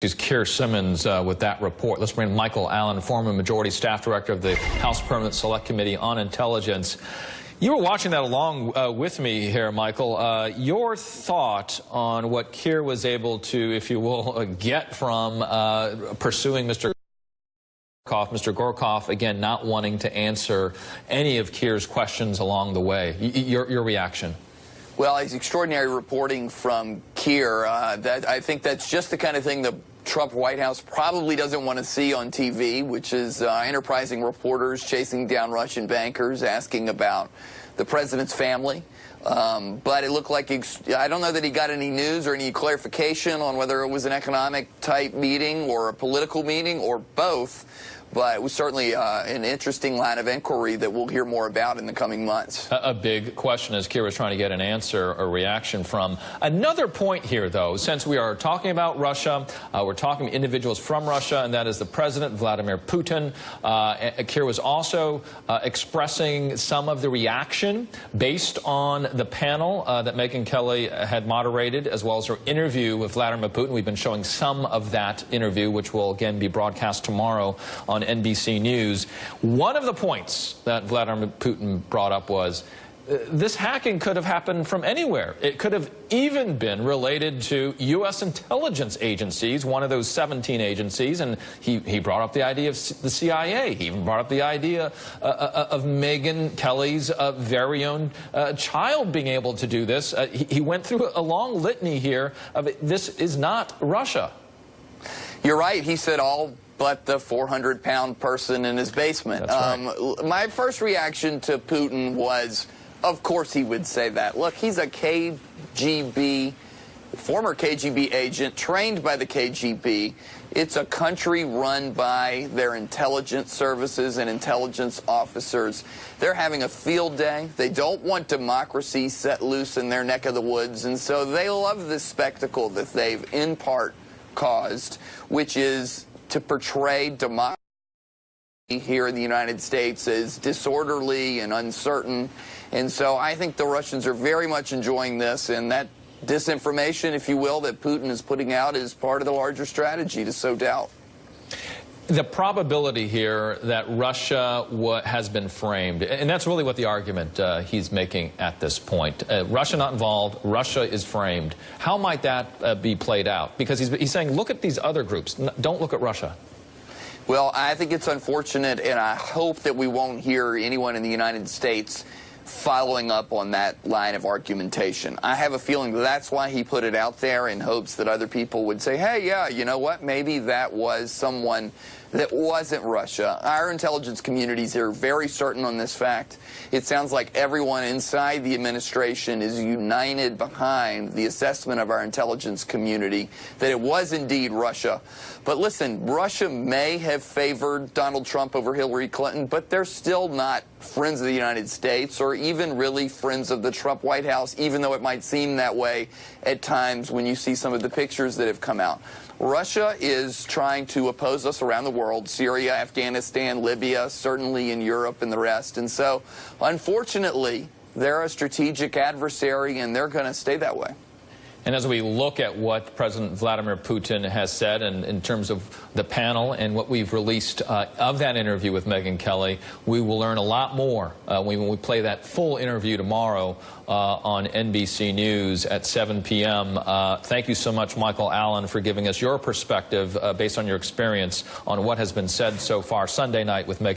Is Keir Simmons with that report. Let's bring Michael Allen, former Majority Staff Director of the House Permanent Select Committee on Intelligence. You were watching that along with me here, Michael. Your thought on what Keir was able to, if you will, get from pursuing Mr. Gorkov, again, not wanting to answer any of Keir's questions along the way. Your reaction? Well, it's extraordinary reporting from Keir. I think that's just the kind of thing the Trump White House probably doesn't want to see on TV, which is enterprising reporters chasing down Russian bankers, asking about the president's family. But it looked like, I don't know that he got any news or any clarification on whether it was an economic-type meeting or a political meeting or both. But it was certainly an interesting line of inquiry that we'll hear more about in the coming months. A big question, as Keir was trying to get an answer or reaction from. Another point here, though, since we are talking about Russia, we're talking to individuals from Russia, and that is the President, Vladimir Putin. Keir was also expressing some of the reaction based on the panel that Megyn Kelly had moderated, as well as her interview with Vladimir Putin. We've been showing some of that interview, which will again be broadcast tomorrow on NBC News. One of the points that Vladimir Putin brought up was this hacking could have happened from anywhere. It could have even been related to U.S. intelligence agencies, one of those 17 agencies, and he brought up the idea of the CIA. He even brought up the idea of Megyn Kelly's very own child being able to do this. He went through a long litany here of this is not Russia. You're right. He said all but the 400-pound person in his basement. That's right. My first reaction to Putin was, of course he would say that. Look, he's a KGB, former KGB agent, trained by the KGB. It's a country run by their intelligence services and intelligence officers. They're having a field day. They don't want democracy set loose in their neck of the woods, and so they love this spectacle that they've in part caused, which is to portray democracy here in the United States as disorderly and uncertain. And so I think the Russians are very much enjoying this, and that disinformation, if you will, that Putin is putting out is part of the larger strategy to sow doubt. The probability here that Russia has been framed, and that's really what the argument he's making at this point. Russia not involved, Russia is framed. How might that be played out? Because he's saying, look at these other groups, don't look at Russia. Well, I think it's unfortunate, and I hope that we won't hear anyone in the United States following up on that line of argumentation. I have a feeling that's why he put it out there, in hopes that other people would say, hey, yeah, you know what, maybe that was someone that wasn't Russia. Our intelligence communities are very certain on this fact. It sounds like everyone inside the administration is united behind the assessment of our intelligence community that it was indeed Russia. But listen, Russia may have favored Donald Trump over Hillary Clinton, but they're still not friends of the United States or even really friends of the Trump White House, even though it might seem that way at times when you see some of the pictures that have come out. Russia is trying to oppose us around the world, Syria, Afghanistan, Libya, certainly in Europe and the rest. And so, unfortunately, they're a strategic adversary, and they're going to stay that way. And as we look at what President Vladimir Putin has said, and in terms of the panel and what we've released of that interview with Megyn Kelly, we will learn a lot more when we play that full interview tomorrow on NBC News at 7 p.m. Thank you so much, Michael Allen, for giving us your perspective based on your experience on what has been said so far Sunday night with Megyn.